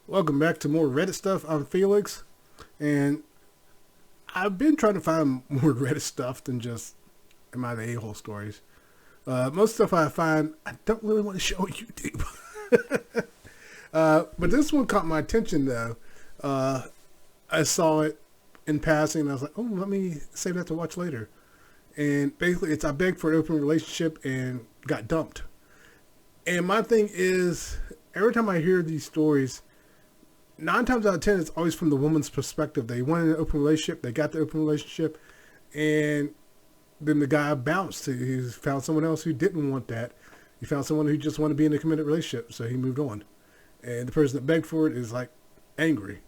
Welcome back to more Reddit stuff. I'm Felix, and I've been trying to find more Reddit stuff than just am I the a-hole stories. Most stuff I find, I don't really want to show on YouTube. But this one caught my attention, though. I saw it in passing, and I was like, oh, let me save that to watch later. And basically, it's I begged for an open relationship and got dumped. And my thing is, every time I hear these stories, 9 times out of 10, it's always from the woman's perspective. They wanted an open relationship, they got the open relationship, and then the guy bounced. He found someone else who didn't want that. He found someone who just wanted to be in a committed relationship, so he moved on. And the person that begged for it is like angry.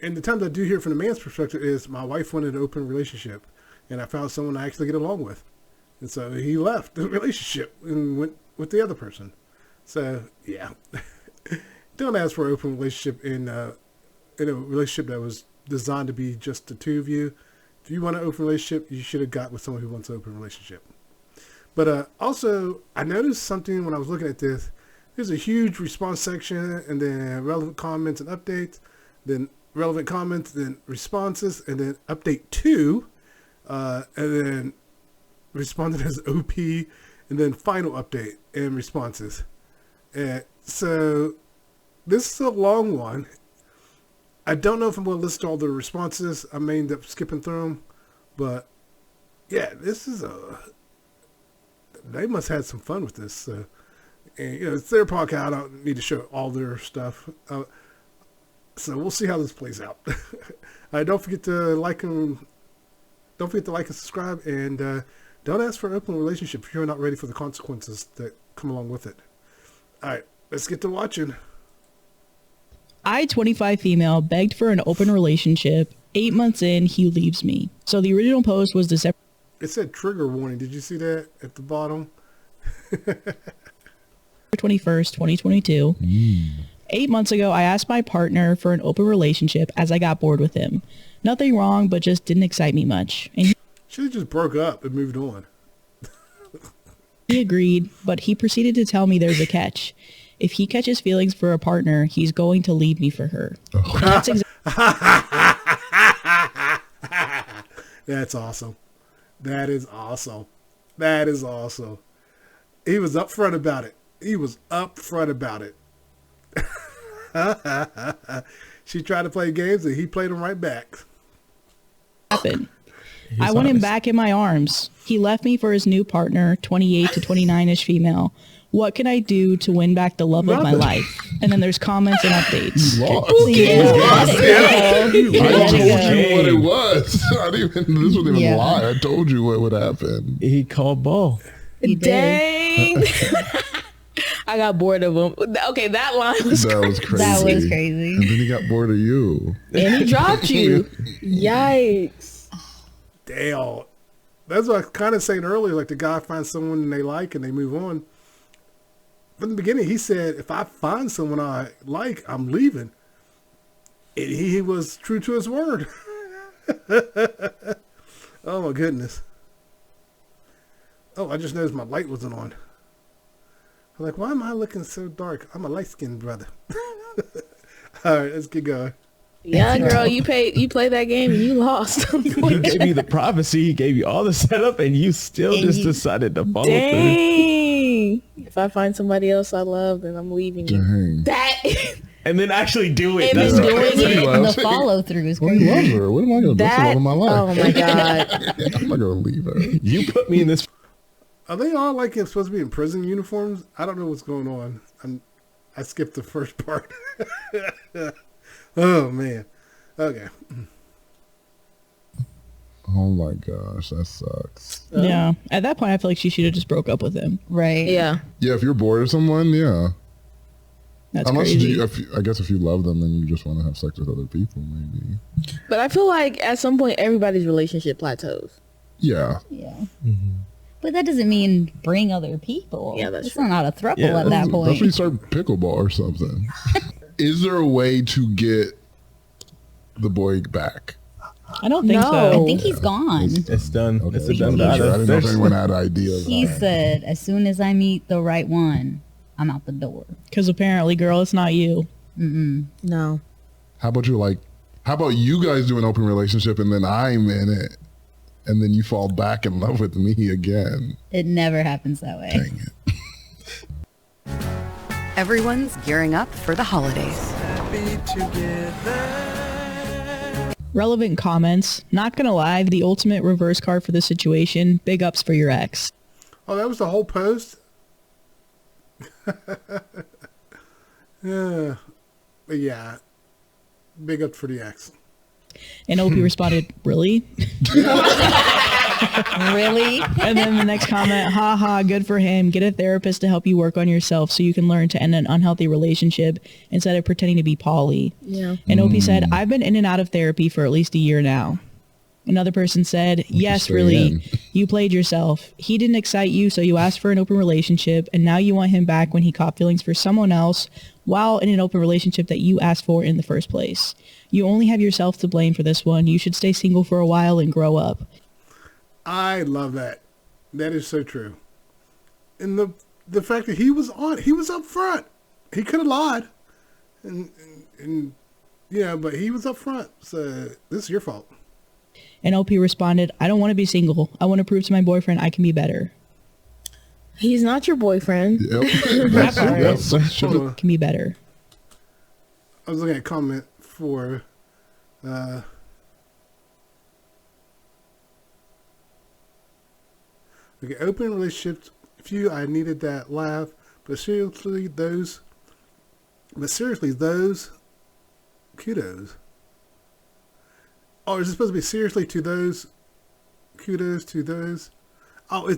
And the times I do hear from the man's perspective is, my wife wanted an open relationship, and I found someone I actually get along with. And so he left the relationship and went with the other person. So, yeah. Don't ask for an open relationship in a relationship that was designed to be just the two of you. If you want an open relationship, you should have got with someone who wants an open relationship. But also, I noticed something when I was looking at this. There's a huge response section, and then relevant comments and updates, then relevant comments, then responses, and then update 2, and then responded as OP, and then final update and responses. And so this is a long one. I don't know if I'm going to list all the responses. I may end up skipping through them, but yeah, this is they must have had some fun with this. And it's their podcast. I don't need to show all their stuff. So we'll see how this plays out. Don't forget to like and subscribe, and don't ask for an open relationship if you're not ready for the consequences that come along with it. All right, let's get to watching. I, 25 female, begged for an open relationship. 8 months in, he leaves me. So the original post was December. It said trigger warning. Did you see that at the bottom? 21st, 2022. 8 months ago, I asked my partner for an open relationship as I got bored with him. Nothing wrong, but just didn't excite me much. And Should have just broke up and moved on. he agreed, but he proceeded to tell me there's a catch. If he catches feelings for a partner, he's going to leave me for her. That's That's awesome. That is awesome. That is awesome. He was upfront about it. She tried to play games, and he played them right back. happened. I want him back in my arms. He left me for his new partner, 28 to 29-ish female. What can I do to win back the love of my life? And then there's comments and updates. You lost. I told you what it was. This wasn't even a lie. I told you what would happen. He called ball. Dang. I got bored of him. Okay, that line was crazy. That was crazy. And then he got bored of you. And he dropped you. Yikes. Damn. That's what I was kind of saying earlier. Like, the guy finds someone they like and they move on. From the beginning, he said, if I find someone I like, I'm leaving. And he was true to his word. Oh, my goodness. Oh, I just noticed my light wasn't on. I'm like, why am I looking so dark? I'm a light-skinned brother. All right, let's get going. Yeah, girl, you played that game and you lost. He gave you the prophecy. He gave you all the setup, and you still decided to follow through. If I find somebody else I love, then I'm leaving you. That. And then actually do it. And then doing it. And the follow through is crazy. I love her. What am I going to do for the love of my life? Oh my God. I'm not going to leave her. You put me in this. Are they all like supposed to be in prison uniforms? I don't know what's going on. I skipped the first part. Oh, man. Okay. Oh, my gosh. That sucks. Yeah. At that point, I feel like she should have just broke up with him. Right. Yeah. Yeah, if you're bored of someone, yeah. That's crazy. I guess if you love them, then you just want to have sex with other people, maybe. But I feel like at some point, everybody's relationship plateaus. Yeah. Yeah. Mm-hmm. But that doesn't mean bring other people. Yeah, that's it's true. not a throuple at that point. That's when you start pickleball or something. Is there a way to get the boy back? I don't think so. I think he's gone. It's done. Okay. It's a done. I didn't know if anyone had ideas. He said, as soon as I meet the right one, I'm out the door. Because apparently, girl, it's not you. No. How about you guys do an open relationship and then I'm in it and then you fall back in love with me again? It never happens that way. Dang it. Everyone's gearing up for the holidays. Relevant comments. Not gonna lie, the ultimate reverse card for the situation. Big ups for your ex. Oh, that was the whole post? Yeah. But yeah. Big up for the ex. And Opie responded, really? Really? And then the next comment, haha, good for him. Get a therapist to help you work on yourself so you can learn to end an unhealthy relationship instead of pretending to be poly. Yeah. And Opie said, I've been in and out of therapy for at least a year now. Another person said, yes, Straight really. in. You played yourself. He didn't excite you, so you asked for an open relationship, and now you want him back when he caught feelings for someone else while in an open relationship that you asked for in the first place. You only have yourself to blame for this one. You should stay single for a while and grow up. I love that. That is so true. And the fact that he was up front. He could have lied. And yeah, but he was up front. So this is your fault. And OP responded, I don't want to be single. I want to prove to my boyfriend I can be better. He's not your boyfriend. Yep. Hold on. Can be better. I was looking at a comment for okay, open relationships. Few, I needed that laugh, but seriously, those kudos. Oh, is it supposed to be seriously to those? Kudos to those. Oh,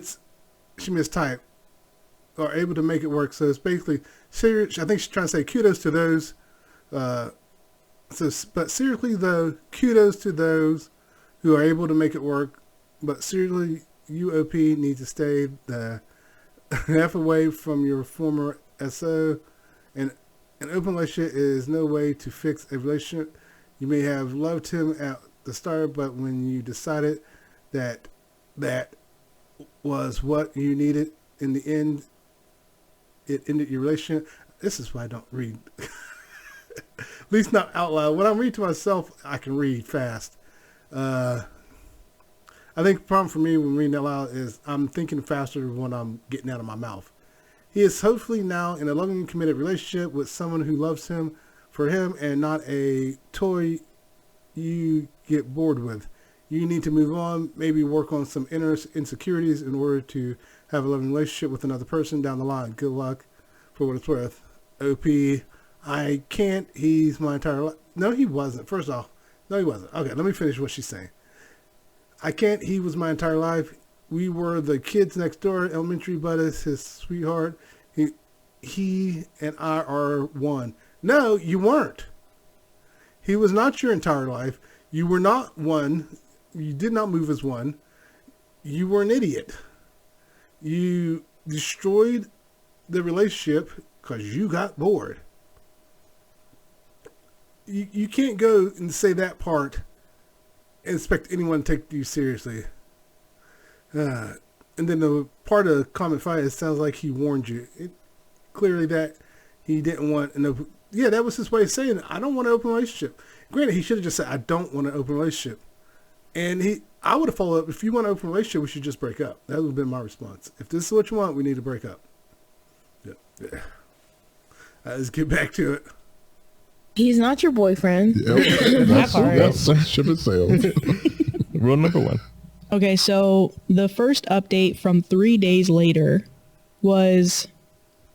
she mistyped. Or able to make it work. So it's basically serious. I think she's trying to say kudos to those. But seriously though, kudos to those who are able to make it work. But seriously, UOP needs to stay the F away from your former SO. And an open relationship is no way to fix a relationship. You may have loved him at the start, but when you decided that was what you needed in the end, it ended your relationship. This is why I don't read. At least not out loud. When I read to myself, I can read fast. I think the problem for me when reading out loud is I'm thinking faster than what I'm getting out of my mouth. He is hopefully now in a loving and committed relationship with someone who loves him for him and not a toy you get bored with. You need to move on, maybe work on some inner insecurities in order to have a loving relationship with another person down the line. Good luck for what it's worth. OP, I can't. He's my entire life. No, he wasn't. First off, no, he wasn't. Okay, let me finish what she's saying. I can't. He was my entire life. We were the kids next door, elementary buddies, his sweetheart. He and I are one. No, you weren't. He was not your entire life. You were not one. You did not move as one. You were an idiot. You destroyed the relationship because you got bored. You can't go and say that part and expect anyone to take you seriously. And then the part of comment 5, it sounds like he warned you. Clearly that he didn't want an open... Yeah, that was his way of saying, I don't want an open relationship. Granted, he should have just said, I don't want an open relationship. And I would have followed up, if you want an open relationship, we should just break up. That would have been my response. If this is what you want, we need to break up. Yeah. Let's get back to it. He's not your boyfriend. Yep. That's ship it sailed. Rule number 1. Okay, so the first update from 3 days later was...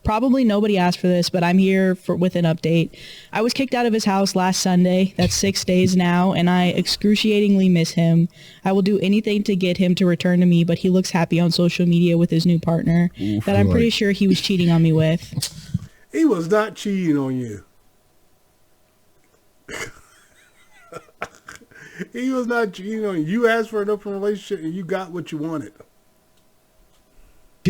Probably nobody asked for this, but I'm here with an update. I was kicked out of his house last Sunday. That's 6 days now, and I excruciatingly miss him. I will do anything to get him to return to me, but he looks happy on social media with his new partner that I'm pretty sure he was cheating on me with. He was not cheating on you. He was not cheating on you. You asked for an open relationship, and you got what you wanted.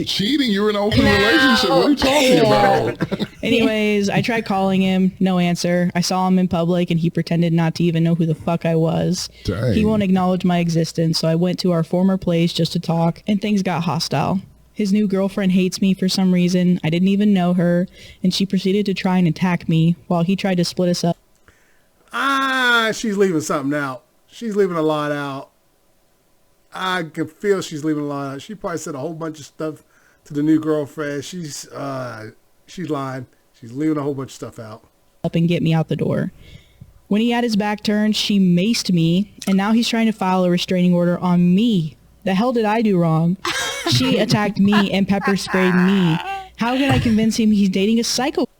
Cheating? You're in an open relationship. What are you talking about? Anyways, I tried calling him. No answer. I saw him in public and he pretended not to even know who the fuck I was. Dang. He won't acknowledge my existence, so I went to our former place just to talk and things got hostile. His new girlfriend hates me for some reason. I didn't even know her, and she proceeded to try and attack me while he tried to split us up. She's leaving something out. She's leaving a lot out. I can feel she's leaving a lot out. She probably said a whole bunch of stuff to the new girlfriend. She's lying. She's leaving a whole bunch of stuff out. Up and get me out the door. When he had his back turned, she maced me, and now he's trying to file a restraining order on me. The hell did I do wrong? She attacked me and pepper sprayed me. How can I convince him he's dating a psychopath?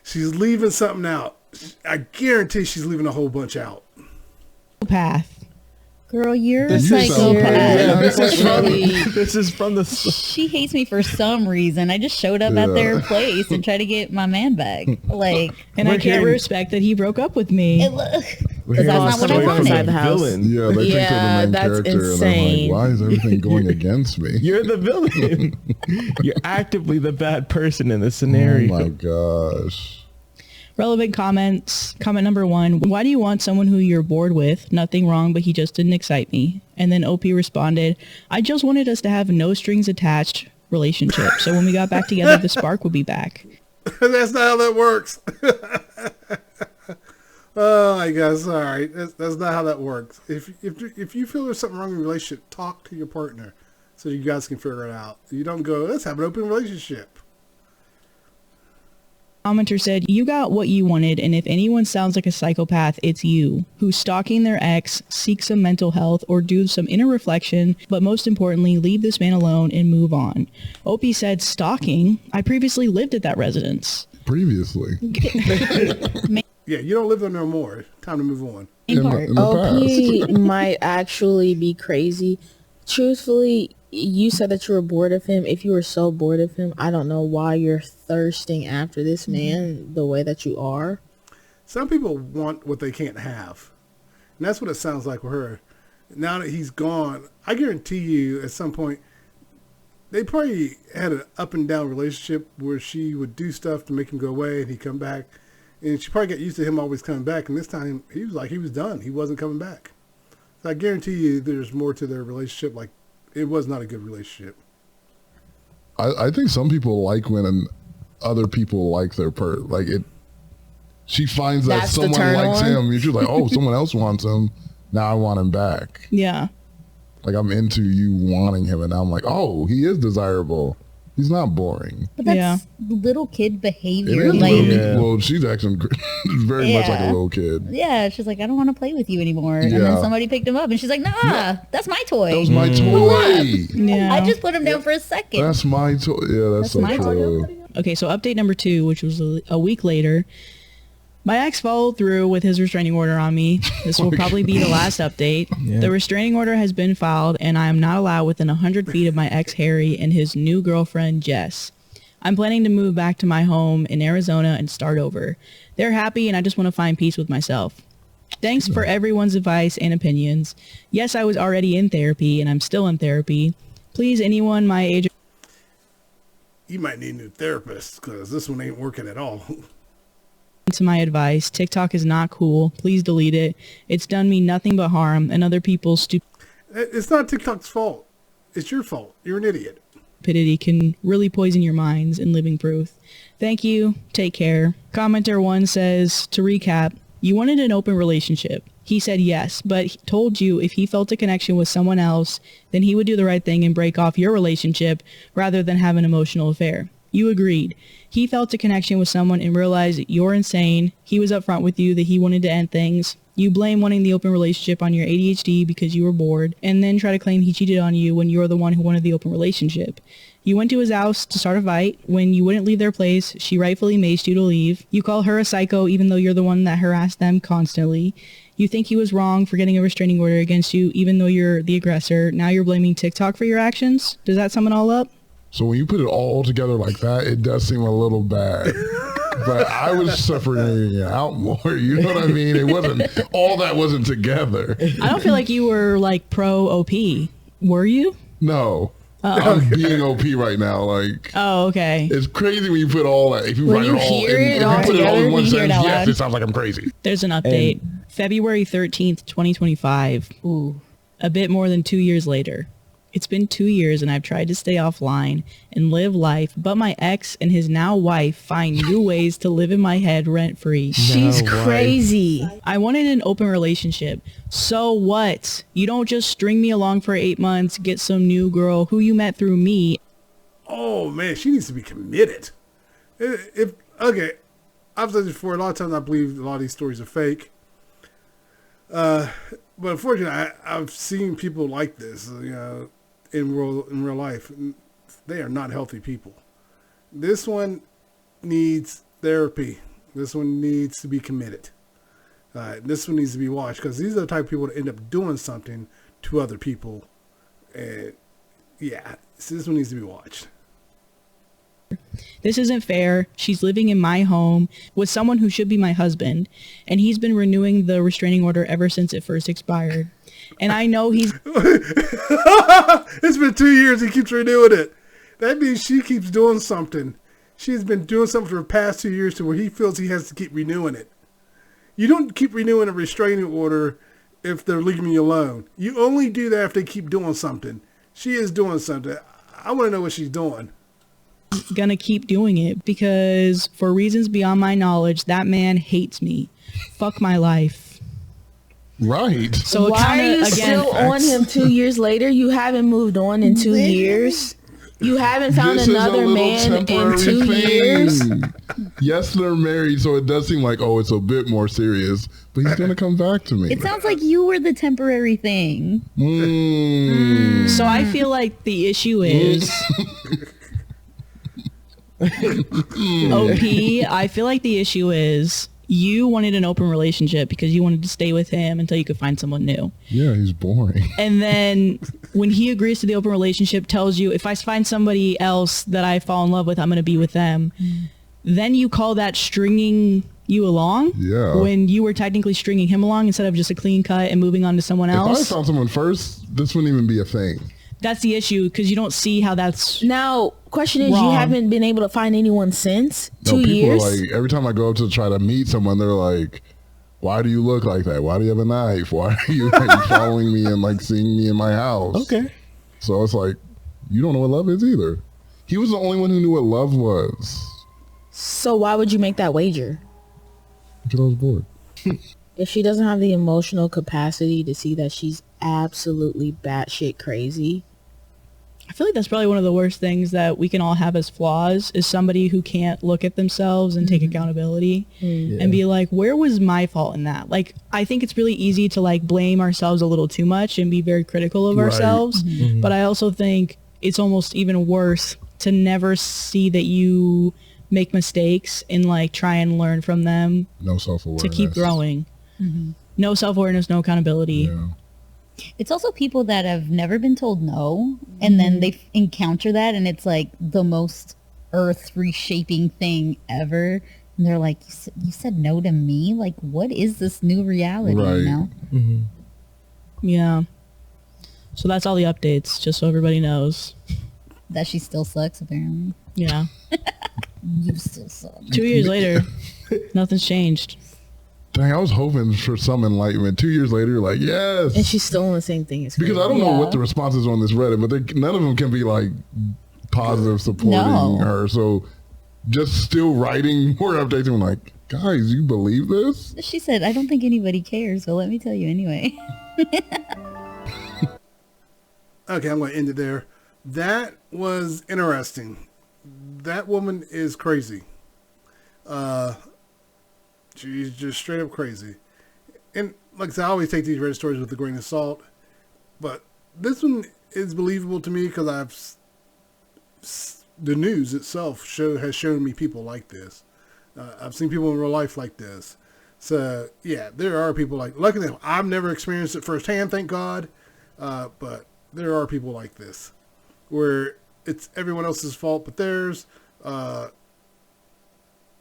She's leaving something out. I guarantee she's leaving a whole bunch out. Girl, you're a This is psychopath. This is from the. She hates me for some reason. I just showed up at their place and tried to get my man back. Like, And I can't respect that he broke up with me. because that's not what I Inside the wanted. house. Yeah, they think they're the main that's character, insane. and I'm like, why is everything going against me? You're the villain. You're actively the bad person in this Oh scenario. my gosh. Relevant comments. Comment number 1. Why do you want someone who you're bored with? Nothing wrong, but he just didn't excite me. And then OP responded, I just wanted us to have a no strings attached relationship. So when we got back together, the spark would be back. That's not how that works. Oh my God, sorry. That's not how that works. If you feel there's something wrong in your relationship, talk to your partner so you guys can figure it out. You don't go, let's have an open relationship. Commenter said, you got what you wanted, and if anyone sounds like a psychopath, it's you, who's stalking their ex, seek some mental health, or do some inner reflection, but most importantly, leave this man alone and move on. Opie said, stalking? I previously lived at that residence. Previously. Yeah, you don't live there no more. Time to move on. In the OP might actually be crazy. Truthfully, you said that you were bored of him. If you were so bored of him, I don't know why you're thirsting after this man the way that you are. Some people want what they can't have. And that's what it sounds like with her. Now that he's gone, I guarantee you at some point, they probably had an up and down relationship where she would do stuff to make him go away and he'd come back. And she probably got used to him always coming back. And this time, he was like he was done. He wasn't coming back. So I guarantee you there's more to their relationship. Like, it was not a good relationship. I think some people like when other people like their like it. She finds that That's the someone turn likes on? him. You're just like, oh, someone else wants him. Now I want him back. Yeah. Like I'm into you wanting him, and now I'm like, oh, he is desirable. He's not boring. But that's Yeah. little kid It behavior. is Like, well, she's acting very much like a Yeah. little kid. yeah, she's like, I don't want to play with you anymore. And Yeah. then somebody picked him up, and she's like, Nah, that's my toy. That was my toy. Yeah. I just put him down for a second. That's my toy. Yeah, that's so my true. Okay, so update number 2, which was a week later. My ex followed through with his restraining order on me. This will probably be the last update. Yeah. The restraining order has been filed, and I am not allowed within 100 feet of my ex Harry and his new girlfriend Jess. I'm planning to move back to my home in Arizona and start over. They're happy, and I just want to find peace with myself. Thanks for everyone's advice and opinions. Yes, I was already in therapy, and I'm still in therapy. Please, anyone my age... You might need a new therapist because this one ain't working at all. to my advice. TikTok is not cool. Please delete it. It's done me nothing but harm, and other people's It's not TikTok's fault. It's your fault. You're an idiot. stupidity can really poison your minds in living proof. Thank you. Take care. Commenter 1 says, to recap, you wanted an open relationship. He said yes, but he told you if he felt a connection with someone else, then he would do the right thing and break off your relationship rather than have an emotional affair. You agreed. He felt a connection with someone and realized you're insane. He was upfront with you that he wanted to end things. You blame wanting the open relationship on your ADHD because you were bored, and then try to claim he cheated on you when you're the one who wanted the open relationship. You went to his house to start a fight. When you wouldn't leave their place, she rightfully maced you to leave. You call her a psycho even though you're the one that harassed them constantly. You think he was wrong for getting a restraining order against you even though you're the aggressor. Now you're blaming TikTok for your actions? Does that sum it all up? So when you put it all together like that, it does seem a little bad. But I was suffering it out more. You know what I mean? It wasn't all that wasn't together. I don't feel like you were like pro OP. Were you? No. I'm being OP right now. Like, Oh, okay. it's crazy when you put all that. If you When write you it all hear in, it if all you put it all in together, one you hear it sentence, out yes, loud. it sounds like I'm crazy. There's an update. February 13th, 2025. Ooh. A bit more than 2 years later. It's been 2 years and I've tried to stay offline and live life, but my ex and his now wife find new ways to live in my head rent-free. She's No way. crazy. I wanted an open relationship. So what? You don't just string me along for 8 months, get some new girl who you met through me. Oh man, she needs to be committed. Okay, I've said this before. A lot of times I believe a lot of these stories are fake. But unfortunately, I've seen people like this, in real life. They are not healthy people. This one needs therapy. This one needs to be committed. This one needs to be watched, because these are the type of people that end up doing something to other people. And yeah, so this one needs to be watched. This isn't fair. She's living in my home with someone who should be my husband, and he's been renewing the restraining order ever since it first expired. And I know he's... It's been 2 years. He keeps renewing it. That means she keeps doing something. She's been doing something for the past 2 years to where he feels he has to keep renewing it. You don't keep renewing a restraining order if they're leaving you alone. You only do that if they keep doing something. She is doing something. I want to know what she's doing. gonna keep doing it because for reasons beyond my knowledge, that man hates me. Fuck my life. Right. So it why kinda, are you again, still on him 2 years later? You haven't moved on in 2 years. You haven't found This is a another little man in temporary 2 thing. years. Yes, they're married, so it does seem like, oh, it's a bit more serious. But he's gonna come back to me. It sounds like you were the temporary thing. So I feel like the issue is OP. I feel like the issue is you wanted an open relationship because you wanted to stay with him until you could find someone new. Yeah, he's boring. And then when he agrees to the open relationship, tells you, if I find somebody else that I fall in love with, I'm going to be with them. Then you call that stringing you along? Yeah. When you were technically stringing him along instead of just a clean cut and moving on to someone If I else? found someone first, this wouldn't even be a thing. That's the issue because you don't see how that's... Now, question is, Wrong. you haven't been able to find anyone since No, 2 people years? are like, every time I go up to try to meet someone, they're like, why do you look like that? Why do you have a knife? Why are you like, following me and like seeing me in my house? Okay. So it's like, you don't know what love is either. He was the only one who knew what love was. So why would you make that wager? Because I was bored. If she doesn't have the emotional capacity to see that she's absolutely batshit crazy. I feel like that's probably one of the worst things that we can all have as flaws is somebody who can't look at themselves and take accountability and be like, where was my fault in that? Like, I think it's really easy to like blame ourselves a little too much and be very critical of ourselves. But I also think it's almost even worse to never see that you make mistakes and like try and learn from them No self-awareness. to keep growing. No self-awareness, no accountability. Yeah. It's also people that have never been told no, and then they encounter that, and it's like the most earth reshaping thing ever. And they're like, you said no to me? Like, what is this new reality, Right. you know? Yeah. So that's all the updates, just so everybody knows. That she still sucks, apparently. Yeah. You still suck. 2 years later, nothing's changed. Dang, I was hoping for some enlightenment. 2 years later, like, yes. And she's still on the same thing as Because I don't know what the response is on this Reddit, but none of them can be like positive supporting No. her. So just still writing more updates and like, guys, you believe this? She said, I don't think anybody cares, so let me tell you anyway. Okay, I'm going to end it there. That was interesting. That woman is crazy. She's just straight up crazy. And like I said, I always take these Reddit stories with a grain of salt. But this one is believable to me because the news itself has shown me people like this. I've seen people in real life like this. So yeah, there are people like, luckily I've never experienced it firsthand, thank God. But there are people like this where it's everyone else's fault but theirs.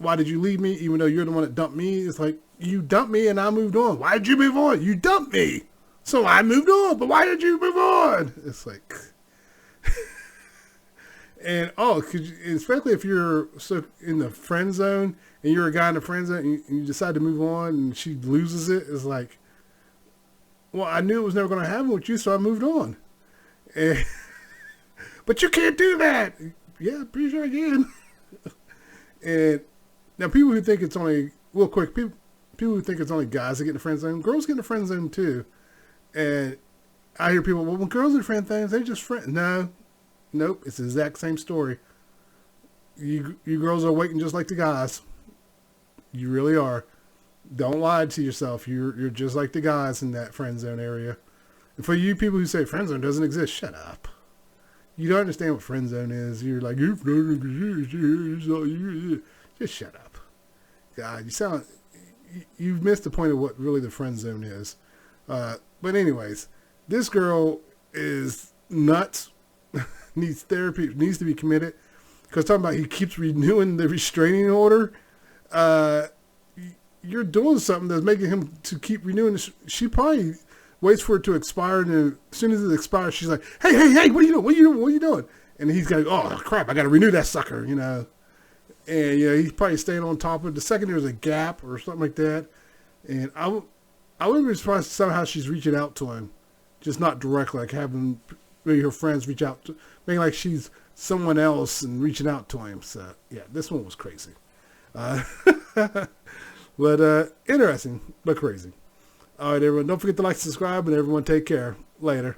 Why did you leave me even though you're the one that dumped me? It's like, you dumped me and I moved on. Why did you move on? You dumped me. So I moved on, but why did you move on? It's like, and especially if you're so in the friend zone and you're a guy in the friend zone and you decide to move on and she loses it, it's like, well, I knew it was never going to happen with you, so I moved on. And but you can't do that. Yeah, pretty sure I can. And now people who think it's only, real quick, people who think it's only guys that get in the friend zone, girls get in the friend zone too. And I hear people, well, when girls are friend things, they're just friends. No, nope, it's the exact same story. You girls are waiting just like the guys. You really are. Don't lie to yourself. You're just like the guys in that friend zone area. And for you people who say friend zone doesn't exist, shut up. You don't understand what friend zone is. You're like, you're just shut up. God, you've missed the point of what really the friend zone is. But anyways, this girl is nuts. Needs therapy. Needs to be committed. Because talking about he keeps renewing the restraining order. You're doing something that's making him to keep renewing this. She probably waits for it to expire, and then as soon as it expires, she's like, hey, what are you doing? What are you doing? And he's got, oh crap, I got to renew that sucker, you know. And he's probably staying on top of it. The second there's a gap or something like that, and I wouldn't be surprised if somehow she's reaching out to him, just not directly, like having maybe her friends reach out to, maybe like she's someone else and reaching out to him. So yeah, this one was crazy. But interesting, but crazy. All right, everyone. Don't forget to like, subscribe, and everyone take care. Later.